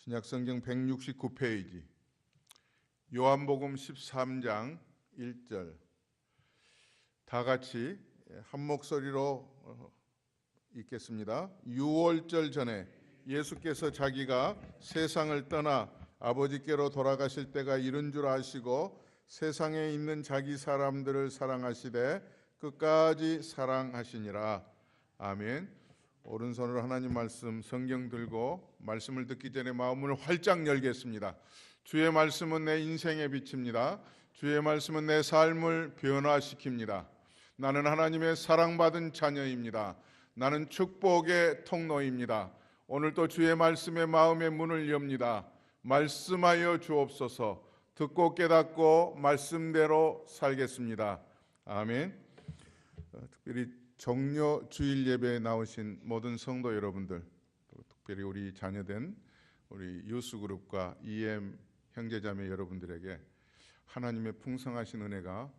신약성경 169페이지 요한복음 13장 1절 다 같이 한 목소리로 읽겠습니다. 유월절 전에 예수께서 자기가 세상을 떠나 아버지께로 돌아가실 때가 이른 줄 아시고 세상에 있는 자기 사람들을 사랑하시되 끝까지 사랑하시니라. 아멘. 오른손으로 하나님 말씀 성경 들고 말씀을 듣기 전에 마음을 활짝 열겠습니다. 주의 말씀은 내 인생의 빛입니다. 주의 말씀은 내 삶을 변화시킵니다. 나는 하나님의 사랑받은 자녀입니다. 나는 축복의 통로입니다. 오늘도 주의 말씀에 마음의 문을 엽니다. 말씀하여 주옵소서. 듣고 깨닫고 말씀대로 살겠습니다. 아멘. 특별히 정료 주일 예배에 나오신 모든 성도 여러분들, 특별히 우리 자녀된 우리 유스그룹과 EM 형제자매 여러분들에게 하나님의 풍성하신 은혜가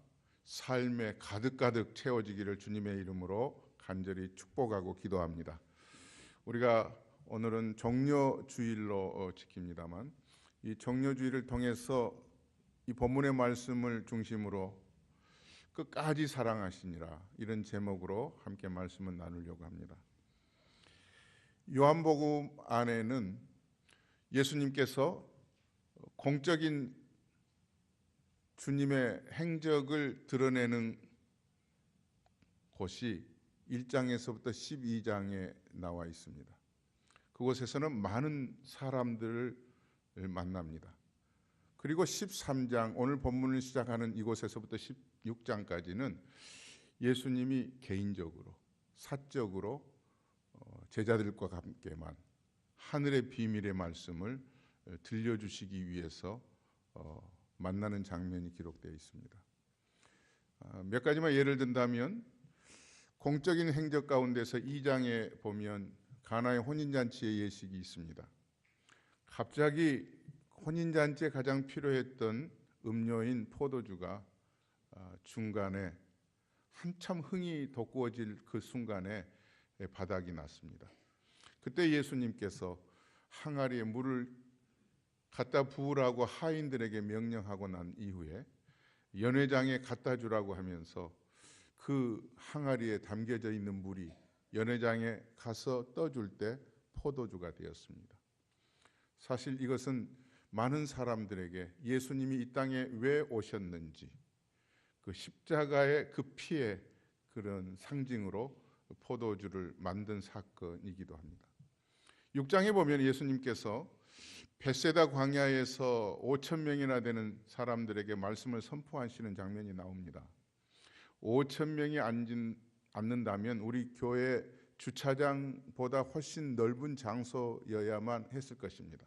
삶에 가득가득 채워지기를 주님의 이름으로 간절히 축복하고 기도합니다. 우리가 오늘은 정료 주일로 지킵니다만 이 정료 주일을 통해서 이 본문의 말씀을 중심으로 끝까지 사랑하시니라, 이런 제목으로 함께 말씀을 나누려고 합니다. 요한복음 안에는 예수님께서 공적인 주님의 행적을 드러내는 곳이 1장에서부터 12장에 나와 있습니다. 그곳에서는 많은 사람들을 만납니다. 그리고 13장, 오늘 본문을 시작하는 이곳에서부터 16장까지는 예수님이 개인적으로 사적으로 제자들과 함께만 하늘의 비밀의 말씀을 들려주시기 위해서 만나는 장면이 기록되어 있습니다. 몇 가지만 예를 든다면 공적인 행적 가운데서 2장에 보면 가나의 혼인잔치의 예식이 있습니다. 갑자기 혼인잔치에 가장 필요했던 음료인 포도주가 중간에 한참 흥이 돋구어질 그 순간에 바닥이 났습니다. 그때 예수님께서 항아리에 물을 갖다 부으라고 하인들에게 명령하고 난 이후에 연회장에 갖다 주라고 하면서 그 항아리에 담겨져 있는 물이 연회장에 가서 떠줄 때 포도주가 되었습니다. 사실 이것은 많은 사람들에게 예수님이 이 땅에 왜 오셨는지, 그 십자가의 그 피의 그런 상징으로 포도주를 만든 사건이기도 합니다. 6장에 보면 예수님께서 벳세다 광야에서 5,000명이나 되는 사람들에게 말씀을 선포하시는 장면이 나옵니다. 5,000명이 앉는다면 우리 교회 주차장보다 훨씬 넓은 장소여야만 했을 것입니다.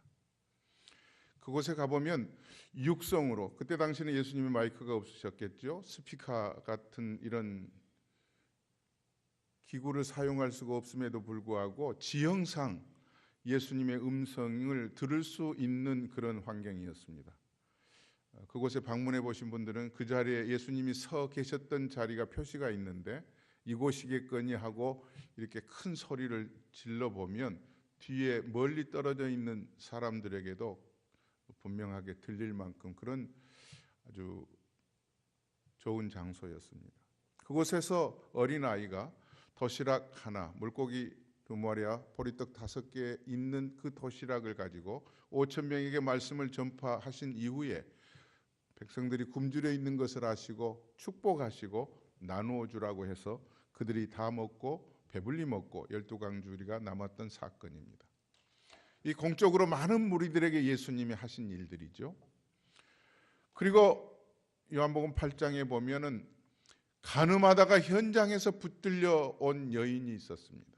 그곳에 가보면 육성으로, 그때 당시는 예수님의 마이크가 없으셨겠죠. 스피커 같은 이런 기구를 사용할 수가 없음에도 불구하고 지형상 예수님의 음성을 들을 수 있는 그런 환경이었습니다. 그곳에 방문해 보신 분들은 그 자리에 예수님이 서 계셨던 자리가 표시가 있는데 이곳이겠거니 하고 이렇게 큰 소리를 질러보면 뒤에 멀리 떨어져 있는 사람들에게도 분명하게 들릴 만큼 그런 아주 좋은 장소였습니다. 그곳에서 어린아이가 도시락 하나, 물고기 2마리와 보리떡 5개 있는 그 도시락을 가지고 5,000명에게 말씀을 전파하신 이후에 백성들이 굶주려 있는 것을 아시고 축복하시고 나누어 주라고 해서 그들이 다 먹고 배불리 먹고 12강주리가 남았던 사건입니다. 이 공적으로 많은 무리들에게 예수님이 하신 일들이죠. 그리고 요한복음 8장에 보면은 간음하다가 현장에서 붙들려 온 여인이 있었습니다.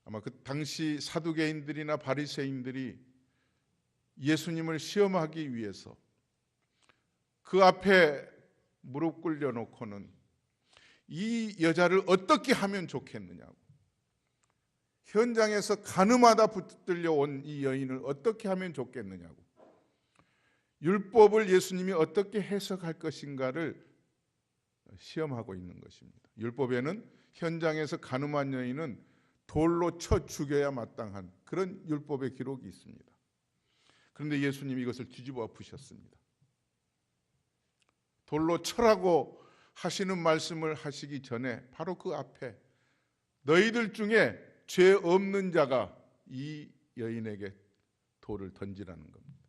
아마 그 당시 사두개인들이나 바리새인들이 예수님을 시험하기 위해서 그 앞에 무릎 꿇려 놓고는 이 여자를 어떻게 하면 좋겠느냐고, 현장에서 간음하다 붙들려 온 이 여인을 어떻게 하면 좋겠느냐고, 율법을 예수님이 어떻게 해석할 것인가를 시험하고 있는 것입니다. 율법에는 현장에서 간음한 여인은 돌로 쳐 죽여야 마땅한 그런 율법의 기록이 있습니다. 그런데 예수님이 이것을 뒤집어 엎으셨습니다. 돌로 쳐라고 하시는 말씀을 하시기 전에 바로 그 앞에 너희들 중에 죄 없는 자가 이 여인에게 돌을 던지라는 겁니다.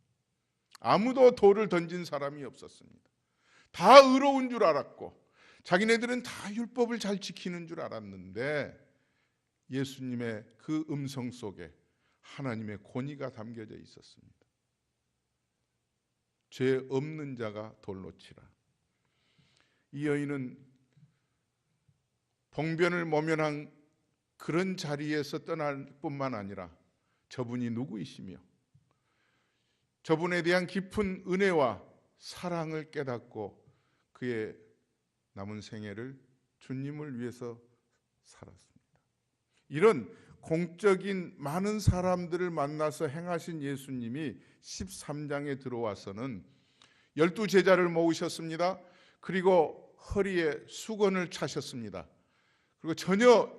아무도 돌을 던진 사람이 없었습니다. 다 의로운 줄 알았고 자기네들은 다 율법을 잘 지키는 줄 알았는데 예수님의 그 음성 속에 하나님의 권위가 담겨져 있었습니다. 죄 없는 자가 돌로 치라. 이 여인은 봉변을 모면한 그런 자리에서 떠날 뿐만 아니라 저분이 누구이시며 저분에 대한 깊은 은혜와 사랑을 깨닫고 그의 남은 생애를 주님을 위해서 살았습니다. 이런 공적인 많은 사람들을 만나서 행하신 예수님이 13장에 들어와서는 12제자를 모으셨습니다. 그리고 허리에 수건을 차셨습니다. 그리고 전혀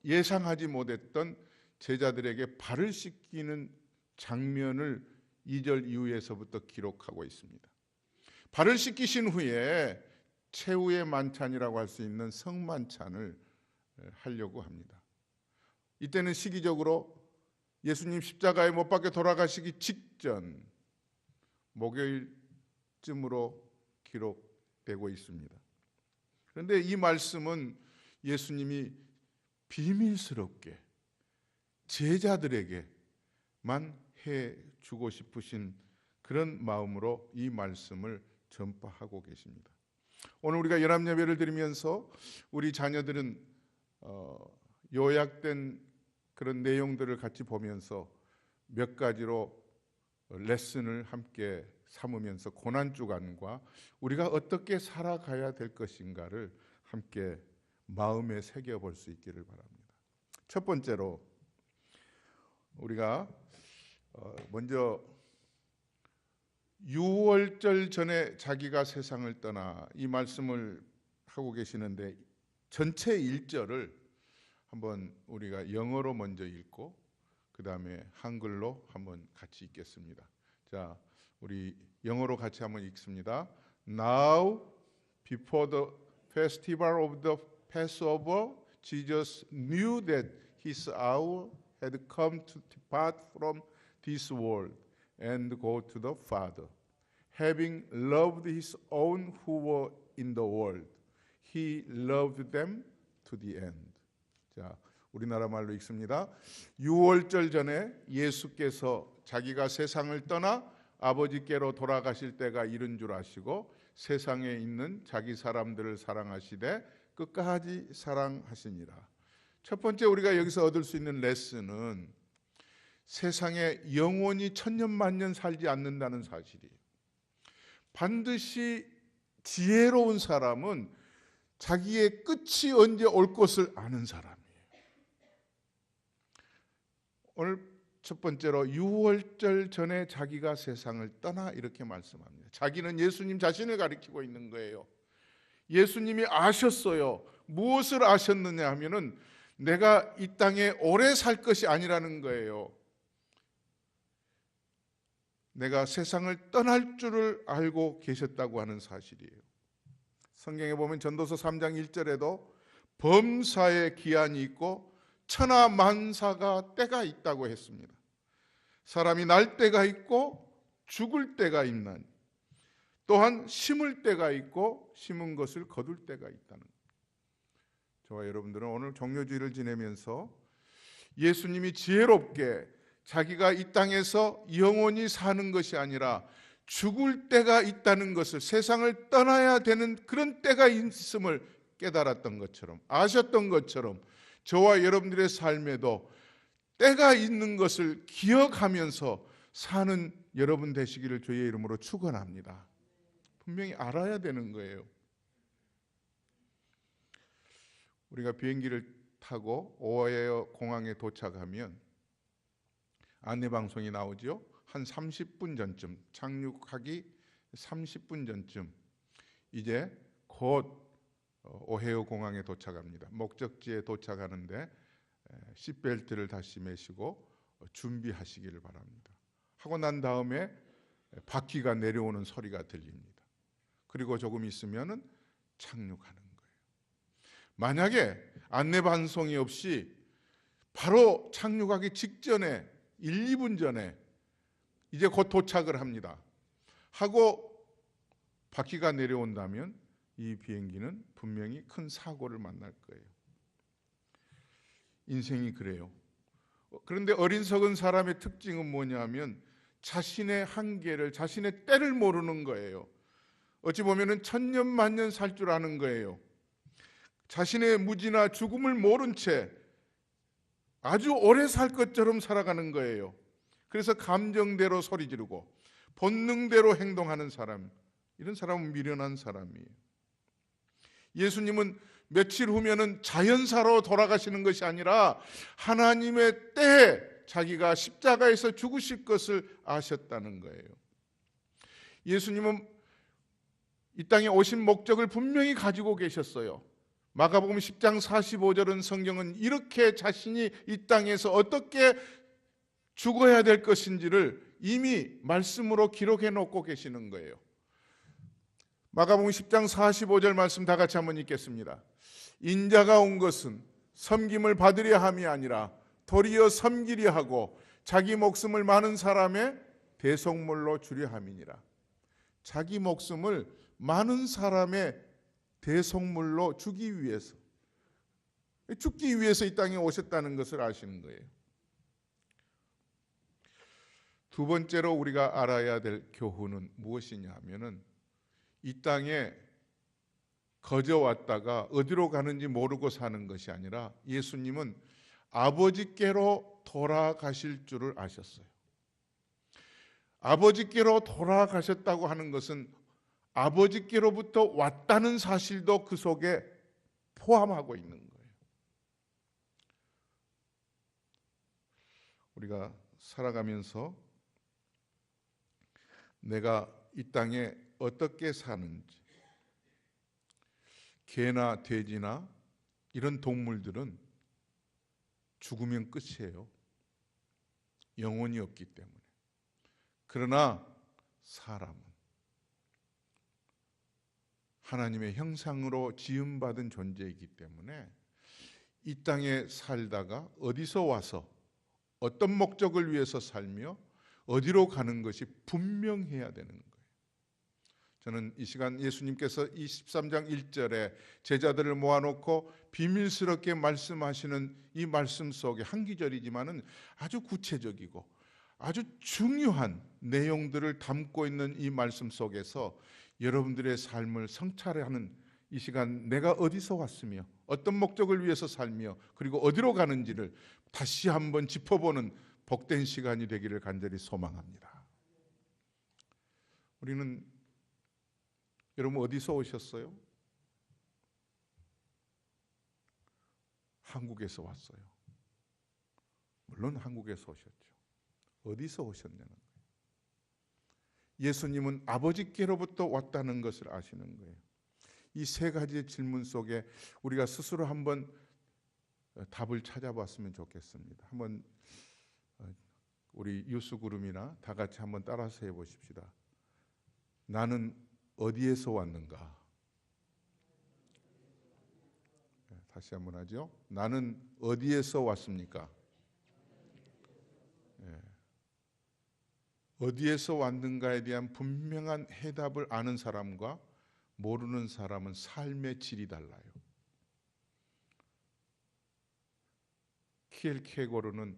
예상하지 못했던 제자들에게 발을 씻기는 장면을 2절 이후에서부터 기록하고 있습니다. 발을 씻기신 후에 최후의 만찬이라고 할 수 있는 성만찬을 하려고 합니다. 이때는 시기적으로 예수님 십자가에 못 박혀 돌아가시기 직전 목요일쯤으로 기록되고 있습니다. 그런데 이 말씀은 예수님이 비밀스럽게 제자들에게만 해주고 싶으신 그런 마음으로 이 말씀을 전파하고 계십니다. 오늘 우리가 연합예배를 드리면서 우리 자녀들은 요약된 그런 내용들을 같이 보면서 몇 가지로 레슨을 함께 삼으면서 고난주간과 우리가 어떻게 살아가야 될 것인가를 함께 마음에 새겨볼 수 있기를 바랍니다. 첫 번째로 우리가 먼저 유월절 전에 자기가 세상을 떠나 이 말씀을 하고 계시는데 전체 1절을 한번 우리가 영어로 먼저 읽고 그 다음에 한글로 한번 같이 읽겠습니다. 자, 우리 영어로 같이 한번 읽습니다. Now, before the festival of the Passover, Jesus knew that his hour had come to depart from this world and go to the Father. Having loved his own who were in the world, he loved them to the end. 자, 우리나라 말로 읽습니다. 유월절 전에 예수께서 자기가 세상을 떠나 아버지께로 돌아가실 때가 이른 줄 아시고 세상에 있는 자기 사람들을 사랑하시되 끝까지 사랑하시니라. 첫 번째 우리가 여기서 얻을 수 있는 레슨은 세상에 영원히 천년만년 살지 않는다는 사실이에요. 반드시 지혜로운 사람은 자기의 끝이 언제 올 것을 아는 사람이에요. 오늘 첫 번째로 유월절 전에 자기가 세상을 떠나 이렇게 말씀합니다. 자기는 예수님 자신을 가리키고 있는 거예요. 예수님이 아셨어요. 무엇을 아셨느냐 하면은 내가 이 땅에 오래 살 것이 아니라는 거예요. 내가 세상을 떠날 줄을 알고 계셨다고 하는 사실이에요. 성경에 보면 전도서 3장 1절에도 범사에 기한이 있고 천하만사가 때가 있다고 했습니다. 사람이 날 때가 있고 죽을 때가 있나니 또한 심을 때가 있고 심은 것을 거둘 때가 있다는 것. 저와 여러분들은 오늘 종료주일을 지내면서 예수님이 지혜롭게 자기가 이 땅에서 영원히 사는 것이 아니라 죽을 때가 있다는 것을, 세상을 떠나야 되는 그런 때가 있음을 깨달았던 것처럼, 아셨던 것처럼 저와 여러분들의 삶에도 때가 있는 것을 기억하면서 사는 여러분 되시기를 주의 이름으로 축원합니다. 분명히 알아야 되는 거예요. 우리가 비행기를 타고 오하이오 공항에 도착하면 안내방송이 나오죠. 한 30분 전쯤, 착륙하기 30분 전쯤 이제 곧 오하이오 공항에 도착합니다. 목적지에 도착하는데 시트벨트를 다시 매시고 준비하시기를 바랍니다. 하고 난 다음에 바퀴가 내려오는 소리가 들립니다. 그리고 조금 있으면은 착륙하는 거예요. 만약에 안내 방송이 없이 바로 착륙하기 직전에 1, 2분 전에 이제 곧 도착을 합니다 하고 바퀴가 내려온다면 이 비행기는 분명히 큰 사고를 만날 거예요. 인생이 그래요. 그런데 어리석은 사람의 특징은 뭐냐면 자신의 한계를, 자신의 때를 모르는 거예요. 어찌 보면 천년만년 살 줄 아는 거예요. 자신의 무지나 죽음을 모른 채 아주 오래 살 것처럼 살아가는 거예요. 그래서 감정대로 소리 지르고 본능대로 행동하는 사람, 이런 사람은 미련한 사람이에요. 예수님은 며칠 후면은 자연사로 돌아가시는 것이 아니라 하나님의 때에 자기가 십자가에서 죽으실 것을 아셨다는 거예요. 예수님은 이 땅에 오신 목적을 분명히 가지고 계셨어요. 마가복음 10장 45절은 성경은 이렇게 자신이 이 땅에서 어떻게 죽어야 될 것인지를 이미 말씀으로 기록해 놓고 계시는 거예요. 마가복음 10장 45절 말씀 다 같이 한번 읽겠습니다. 인자가 온 것은 섬김을 받으려 함이 아니라 도리어 섬기려 하고 자기 목숨을 많은 사람의 대속물로 주려 함이니라. 자기 목숨을 많은 사람의 대속물로 주기 위해서, 죽기 위해서 이 땅에 오셨다는 것을 아시는 거예요. 두 번째로 우리가 알아야 될 교훈은 무엇이냐 하면은 이 땅에 거저 왔다가 어디로 가는지 모르고 사는 것이 아니라 예수님은 아버지께로 돌아가실 줄을 아셨어요. 아버지께로 돌아가셨다고 하는 것은 아버지께로부터 왔다는 사실도 그 속에 포함하고 있는 거예요. 우리가 살아가면서 내가 이 땅에 어떻게 사는지, 개나 돼지나 이런 동물들은 죽으면 끝이에요. 영혼이 없기 때문에. 그러나 사람은 하나님의 형상으로 지음받은 존재이기 때문에 이 땅에 살다가 어디서 와서 어떤 목적을 위해서 살며 어디로 가는 것이 분명해야 되는 거예요. 저는 이 시간 예수님께서 이 13장 1절에 제자들을 모아놓고 비밀스럽게 말씀하시는 이 말씀 속에 한 기절이지만은 아주 구체적이고 아주 중요한 내용들을 담고 있는 이 말씀 속에서 여러분들의 삶을 성찰하는 이 시간, 내가 어디서 왔으며 어떤 목적을 위해서 살며 그리고 어디로 가는지를 다시 한번 짚어보는 복된 시간이 되기를 간절히 소망합니다. 우리는, 여러분 어디서 오셨어요? 한국에서 왔어요. 물론 한국에서 오셨죠. 어디서 오셨냐는 거예요. 예수님은 아버지께로부터 왔다는 것을 아시는 거예요. 이 세 가지의 질문 속에 우리가 스스로 한번 답을 찾아봤으면 좋겠습니다. 한번 우리 유스그룹이나 다 같이 한번 따라서 해보십시다. 나는 어디에서 왔는가? 다시 한번 하죠. 나는 어디에서 왔습니까? 어디에서 왔는가에 대한 분명한 해답을 아는 사람과 모르는 사람은 삶의 질이 달라요. 키엘케고르는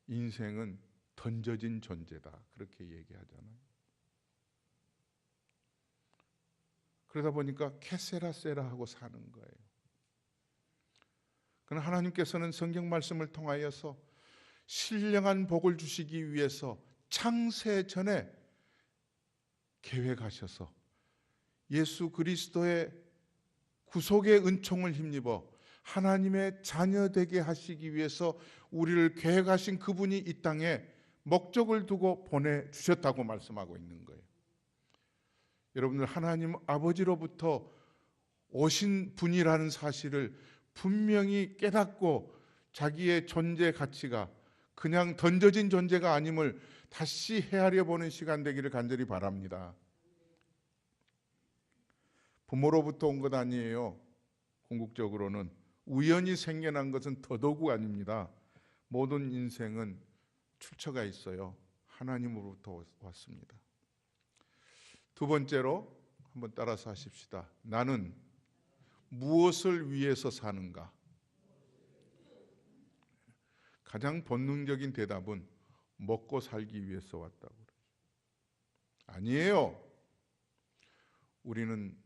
인생은 던져진 존재다, 그렇게 얘기하잖아요. 그러다 보니까 케세라세라 하고 사는 거예요. 그러나 하나님께서는 성경 말씀을 통하여서 신령한 복을 주시기 위해서 창세 전에 계획하셔서 예수 그리스도의 구속의 은총을 힘입어 하나님의 자녀 되게 하시기 위해서 우리를 계획하신 그분이 이 땅에 목적을 두고 보내주셨다고 말씀하고 있는 거예요. 여러분들, 하나님 아버지로부터 오신 분이라는 사실을 분명히 깨닫고 자기의 존재 가치가 그냥 던져진 존재가 아님을 다시 헤아려 보는 시간 되기를 간절히 바랍니다. 부모로부터 온 것 아니에요. 궁극적으로는 우연히 생겨난 것은 더더욱 아닙니다. 모든 인생은 출처가 있어요. 하나님으로부터 왔습니다. 두 번째로 한번 따라서 하십시다. 나는 무엇을 위해서 사는가? 가장 본능적인 대답은 먹고 살기 위해서 왔다고 그러죠. 아니에요. 우리는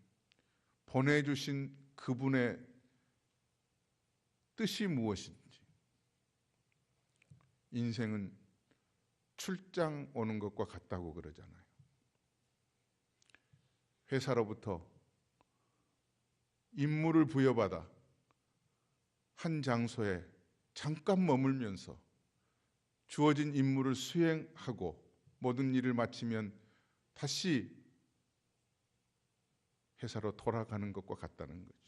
보내주신 그분의 뜻이 무엇인지, 인생은 출장 오는 것과 같다고 그러잖아요. 회사로부터 임무를 부여받아 한 장소에 잠깐 머물면서 주어진 임무를 수행하고 모든 일을 마치면 다시 회사로 돌아가는 것과 같다는 거죠.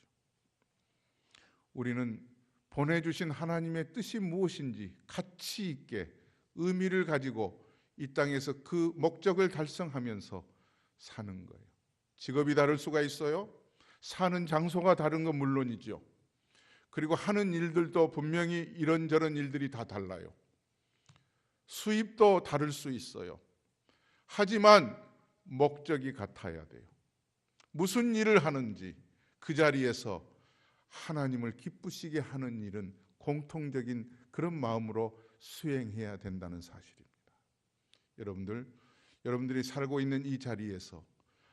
우리는 보내주신 하나님의 뜻이 무엇인지 가치 있게 의미를 가지고 이 땅에서 그 목적을 달성하면서 사는 거예요. 직업이 다를 수가 있어요. 사는 장소가 다른 건 물론이죠. 그리고 하는 일들도 분명히 이런저런 일들이 다 달라요. 수입도 다를 수 있어요. 하지만 목적이 같아야 돼요. 무슨 일을 하는지 그 자리에서 하나님을 기쁘시게 하는 일은 공통적인 그런 마음으로 수행해야 된다는 사실입니다. 여러분들이 살고 있는 이 자리에서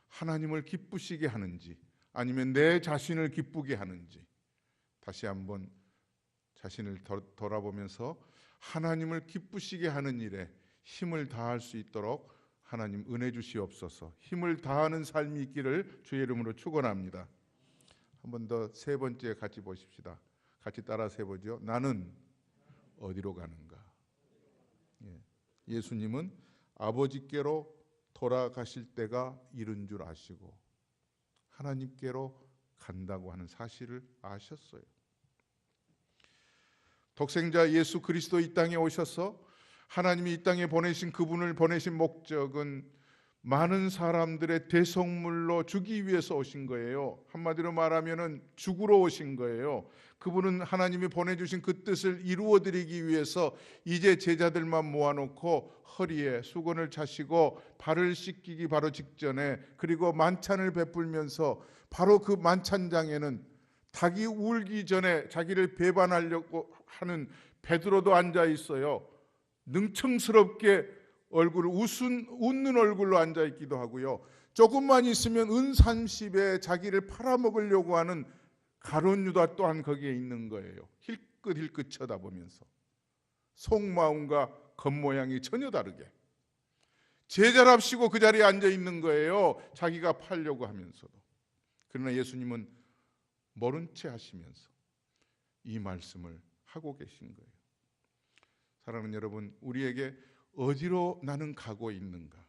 하나님을 기쁘시게 하는지 아니면 내 자신을 기쁘게 하는지 다시 한번 자신을 돌아보면서 하나님을 기쁘시게 하는 일에 힘을 다할 수 있도록 하나님 은혜 주시옵소서. 힘을 다하는 삶이 있기를 주의 이름으로 축원합니다. 한 번 더 세 번째 같이 보십시다. 같이 따라 세보죠. 나는 어디로 가는가? 예수님은 아버지께로 돌아가실 때가 이른 줄 아시고 하나님께로 간다고 하는 사실을 아셨어요. 독생자 예수 그리스도 이 땅에 오셔서 하나님이 이 땅에 보내신 그분을 보내신 목적은 많은 사람들의 대속물로 주기 위해서 오신 거예요. 한마디로 말하면 죽으러 오신 거예요. 그분은 하나님이 보내주신 그 뜻을 이루어드리기 위해서 이제 제자들만 모아놓고 허리에 수건을 차시고 발을 씻기기 바로 직전에 그리고 만찬을 베풀면서 바로 그 만찬장에는 닭이 울기 전에 자기를 배반하려고 하는 베드로도 앉아 있어요. 능청스럽게 웃는 얼굴로 앉아 있기도 하고요. 조금만 있으면 은삼십에 자기를 팔아먹으려고 하는 가룟 유다 또한 거기에 있는 거예요. 힐끗힐끗 쳐다보면서 속마음과 겉모양이 전혀 다르게 제자랍시고 그 자리에 앉아 있는 거예요. 자기가 팔려고 하면서도. 그러나 예수님은 모른 채 하시면서 이 말씀을 하고 계신 거예요. 사랑하는 여러분, 우리에게 어디로 나는 가고 있는가?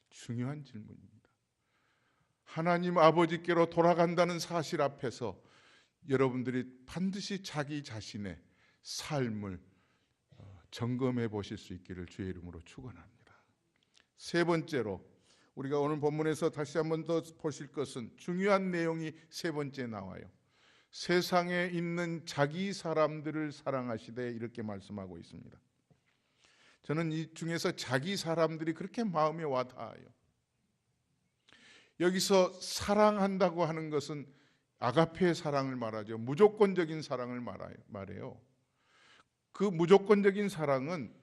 중요한 질문입니다. 하나님 아버지께로 돌아간다는 사실 앞에서 여러분들이 반드시 자기 자신의 삶을 점검해 보실 수 있기를 주의 이름으로 축원합니다. 세 번째로 우리가 오늘 본문에서 다시 한번 더 보실 것은 중요한 내용이 세 번째 나와요. 세상에 있는 자기 사람들을 사랑하시되 이렇게 말씀하고 있습니다. 저는 이 중에서 자기 사람들이 그렇게 마음에 와닿아요. 여기서 사랑한다고 하는 것은 아가페의 사랑을 말하죠. 무조건적인 사랑을 말해요. 그 무조건적인 사랑은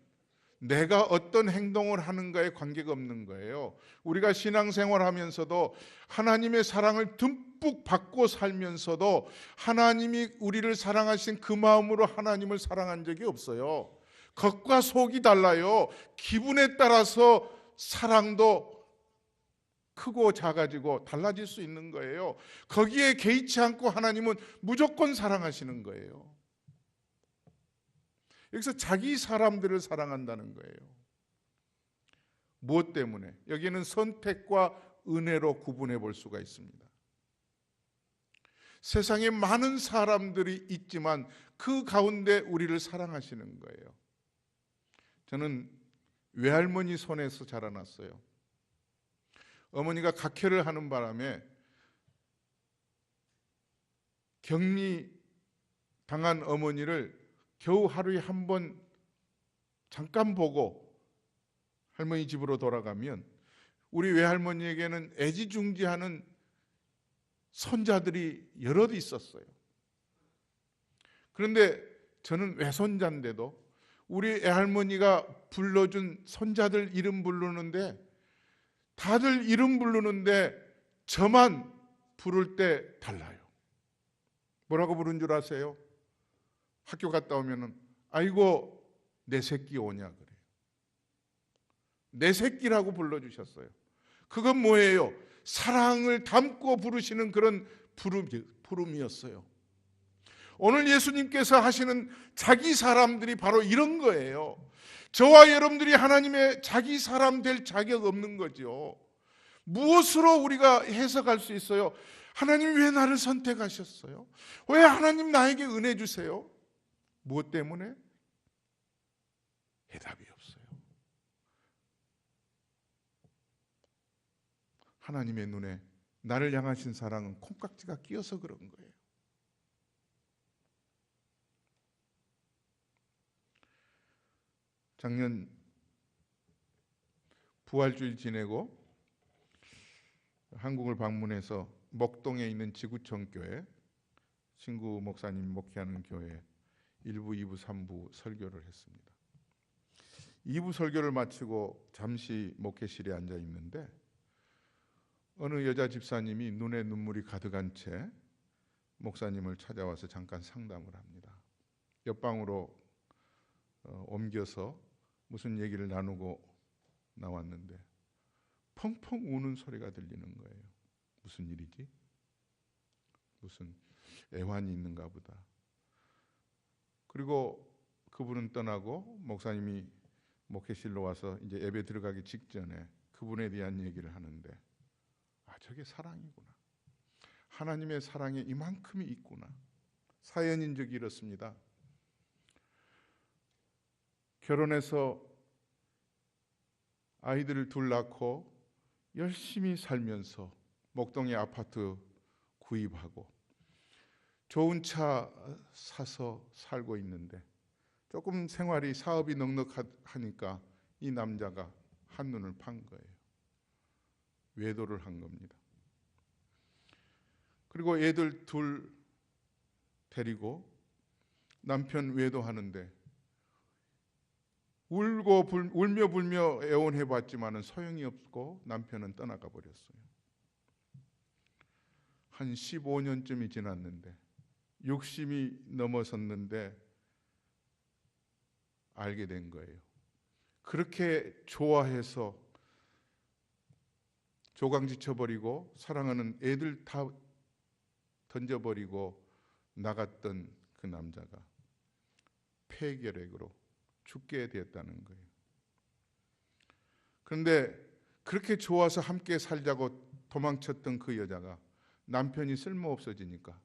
내가 어떤 행동을 하는가에 관계가 없는 거예요. 우리가 신앙생활하면서도 하나님의 사랑을 듬뿍 받고 살면서도 하나님이 우리를 사랑하신 그 마음으로 하나님을 사랑한 적이 없어요. 겉과 속이 달라요. 기분에 따라서 사랑도 크고 작아지고 달라질 수 있는 거예요. 거기에 개의치 않고 하나님은 무조건 사랑하시는 거예요. 여기서 자기 사람들을 사랑한다는 거예요. 무엇 때문에? 여기는 선택과 은혜로 구분해 볼 수가 있습니다. 세상에 많은 사람들이 있지만 그 가운데 우리를 사랑하시는 거예요. 저는 외할머니 손에서 자라났어요. 어머니가 각혈을 하는 바람에 격리 당한 어머니를 겨우 하루에 한 번 잠깐 보고 할머니 집으로 돌아가면 우리 외할머니에게는 애지중지하는 손자들이 여럿 있었어요. 그런데 저는 외손자인데도 우리 애할머니가 불러준 손자들 이름 부르는데 다들 이름 부르는데 저만 부를 때 달라요. 뭐라고 부른 줄 아세요? 학교 갔다 오면은 아이고 내 새끼 오냐 그래요. 내 새끼라고 불러주셨어요. 그건 뭐예요? 사랑을 담고 부르시는 그런 부름이었어요. 오늘 예수님께서 하시는 자기 사람들이 바로 이런 거예요. 저와 여러분들이 하나님의 자기 사람 될 자격 없는 거죠. 무엇으로 우리가 해석할 수 있어요? 하나님 왜 나를 선택하셨어요? 왜 하나님 나에게 은혜 주세요? 무엇 때문에? 해답이 없어요. 하나님의 눈에 나를 향하신 사랑은 콩깍지가 끼어서 그런 거예요. 작년 부활주일 지내고 한국을 방문해서 목동에 있는 지구촌 교회, 친구 목사님 목회하는 교회 1부, 2부, 3부 설교를 했습니다. 2부 설교를 마치고 잠시 목회실에 앉아 있는데 어느 여자 집사님이 눈에 눈물이 가득한 채 목사님을 찾아와서 잠깐 상담을 합니다. 옆방으로 옮겨서 무슨 얘기를 나누고 나왔는데 펑펑 우는 소리가 들리는 거예요. 무슨 일이지? 무슨 애환이 있는가 보다. 그리고 그분은 떠나고 목사님이 목회실로 와서 이제 예배 들어가기 직전에 그분에 대한 얘기를 하는데 아, 저게 사랑이구나. 하나님의 사랑이 이만큼이 있구나. 사연인 적이 이렇습니다. 결혼해서 아이들을 둘 낳고 열심히 살면서 목동에 아파트 구입하고 좋은 차 사서 살고 있는데 조금 생활이 사업이 넉넉하니까 이 남자가 한눈을 판 거예요. 외도를 한 겁니다. 그리고 애들 둘 데리고 남편 외도하는데 울며 불며 애원해봤지만은 소용이 없고 남편은 떠나가 버렸어요. 한 15년쯤이 지났는데 60이 넘어섰는데 알게 된 거예요. 그렇게 좋아해서 조강지쳐버리고 사랑하는 애들 다 던져버리고 나갔던 그 남자가 폐결핵으로 죽게 되었다는 거예요. 그런데 그렇게 좋아서 함께 살자고 도망쳤던 그 여자가 남편이 쓸모없어지니까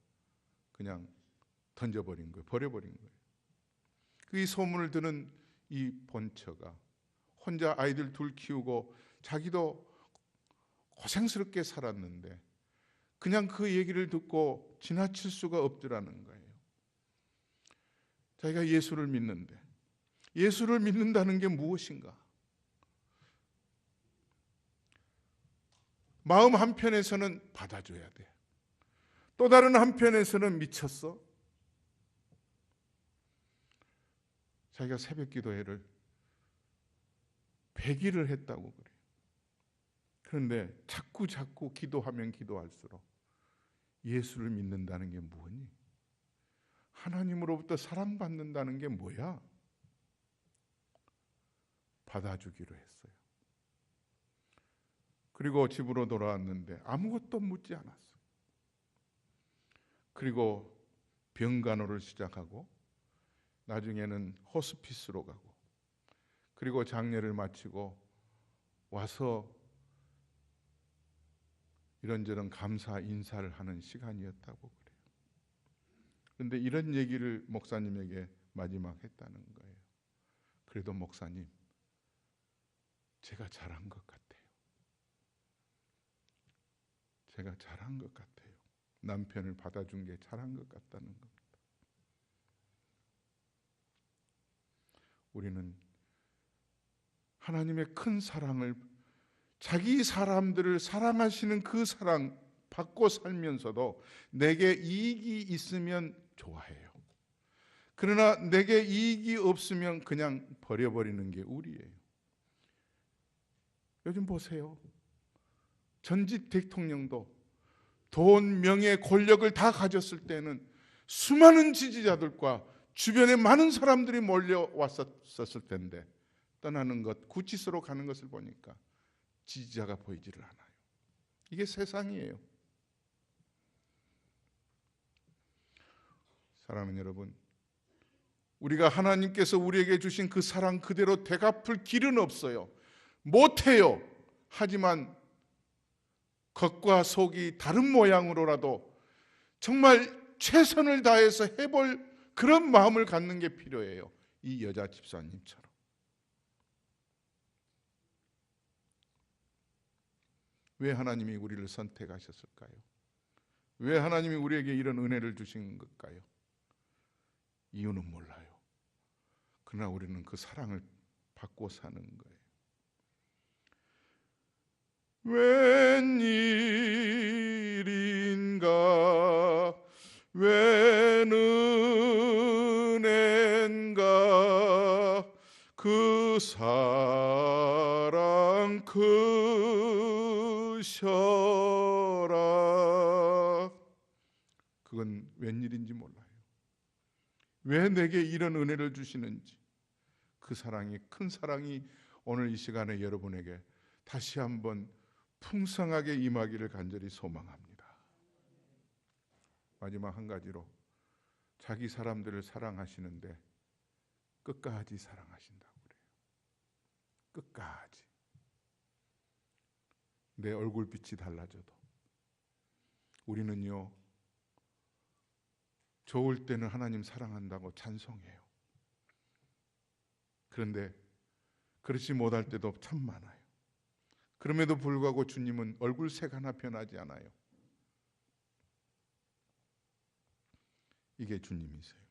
그냥 던져버린 거예요. 버려버린 거예요. 이 소문을 듣는 이 본처가 혼자 아이들 둘 키우고 자기도 고생스럽게 살았는데 그냥 그 얘기를 듣고 지나칠 수가 없더라는 거예요. 자기가 예수를 믿는데 예수를 믿는다는 게 무엇인가? 마음 한편에서는 받아줘야 돼. 또 다른 한편에서는 미쳤어? 자기가 새벽 기도회를 100일을 했다고 그래요. 그런데 자꾸 기도하면 기도할수록 예수를 믿는다는 게 뭐니? 하나님으로부터 사랑받는다는 게 뭐야? 받아주기로 했어요. 그리고 집으로 돌아왔는데 아무것도 묻지 않았어요. 그리고 병간호를 시작하고 나중에는 호스피스로 가고 그리고 장례를 마치고 와서 이런저런 감사 인사를 하는 시간이었다고 그래요. 그런데 이런 얘기를 목사님에게 마지막 했다는 거예요. 그래도 목사님, 제가 잘한 것 같아요. 제가 잘한 것 같아요. 남편을 받아준 게 잘한 것 같다는 겁니다. 우리는 하나님의 큰 사랑을, 자기 사람들을 사랑하시는 그 사랑 받고 살면서도 내게 이익이 있으면 좋아해요. 그러나 내게 이익이 없으면 그냥 버려버리는 게 우리예요. 요즘 보세요. 전직 대통령도 돈, 명예, 권력을 다 가졌을 때는 수많은 지지자들과 주변에 많은 사람들이 몰려왔었을 텐데 떠나는 것, 구치소로 가는 것을 보니까 지지자가 보이지를 않아요. 이게 세상이에요. 사랑하는 여러분, 우리가 하나님께서 우리에게 주신 그 사랑 그대로 되갚을 길은 없어요. 못해요. 하지만 겉과 속이 다른 모양으로라도 정말 최선을 다해서 해볼 그런 마음을 갖는 게 필요해요. 이 여자 집사님처럼. 왜 하나님이 우리를 선택하셨을까요? 왜 하나님이 우리에게 이런 은혜를 주신 걸까요? 이유는 몰라요. 그러나 우리는 그 사랑을 받고 사는 거예요. 웬일인가, 웬 은혜인가, 그 사랑 크셔라. 그건 웬일인지 몰라요. 왜 내게 이런 은혜를 주시는지, 그 사랑이, 큰 사랑이 오늘 이 시간에 여러분에게 다시 한번 풍성하게 임하기를 간절히 소망합니다. 마지막 한 가지로, 자기 사람들을 사랑하시는데 끝까지 사랑하신다고 그래요. 끝까지. 내 얼굴빛이 달라져도 우리는요, 좋을 때는 하나님 사랑한다고 찬송해요. 그런데 그렇지 못할 때도 참 많아요. 그럼에도 불구하고 주님은 얼굴색 하나 변하지 않아요. 이게 주님이세요.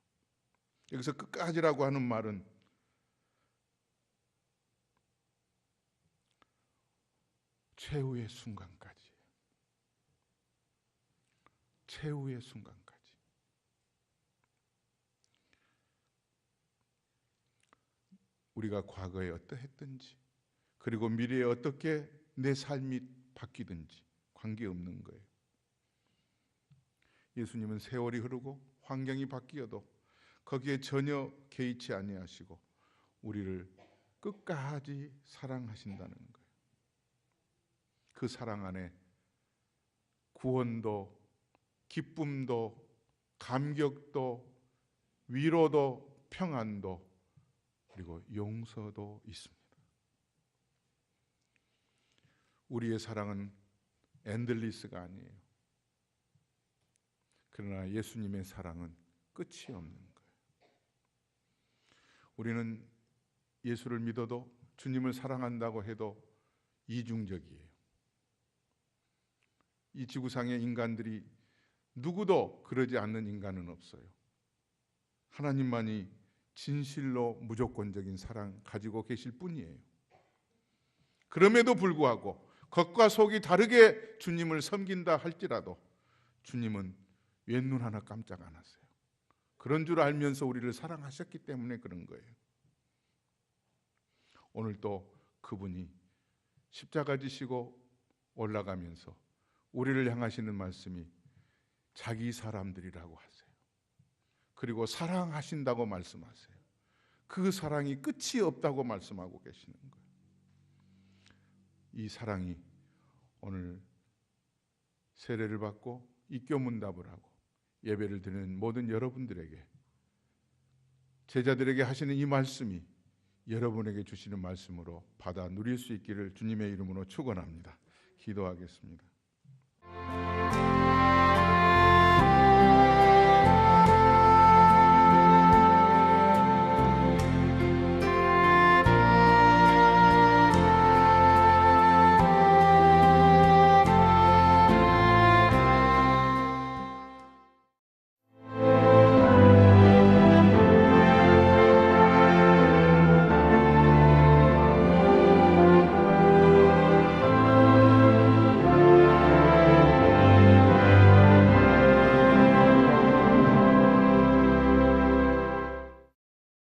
여기서 끝까지라고 하는 말은 최후의 순간까지, 최후의 순간까지. 우리가 과거에 어떠했든지, 그리고 미래에 어떻게 내 삶이 바뀌든지 관계없는 거예요. 예수님은 세월이 흐르고 환경이 바뀌어도 거기에 전혀 개의치 아니하시고 우리를 끝까지 사랑하신다는 거예요. 그 사랑 안에 구원도, 기쁨도, 감격도, 위로도, 평안도, 그리고 용서도 있습니다. 우리의 사랑은 엔들리스가 아니에요. 그러나 예수님의 사랑은 끝이 없는 거예요. 우리는 예수를 믿어도, 주님을 사랑한다고 해도 이중적이에요. 이 지구상의 인간들이 누구도 그러지 않는 인간은 없어요. 하나님만이 진실로 무조건적인 사랑 가지고 계실 뿐이에요. 그럼에도 불구하고 겉과 속이 다르게 주님을 섬긴다 할지라도 주님은 왼눈 하나 깜짝 안 하세요. 그런 줄 알면서 우리를 사랑하셨기 때문에 그런 거예요. 오늘 또 그분이 십자가 지시고 올라가면서 우리를 향하시는 말씀이 자기 사람들이라고 하세요. 그리고 사랑하신다고 말씀하세요. 그 사랑이 끝이 없다고 말씀하고 계시는 거예요. 이 사랑이 오늘 세례를 받고 입교문답을 하고 예배를 드리는 모든 여러분들에게, 제자들에게 하시는 이 말씀이 여러분에게 주시는 말씀으로 받아 누릴 수 있기를 주님의 이름으로 축원합니다. 기도하겠습니다.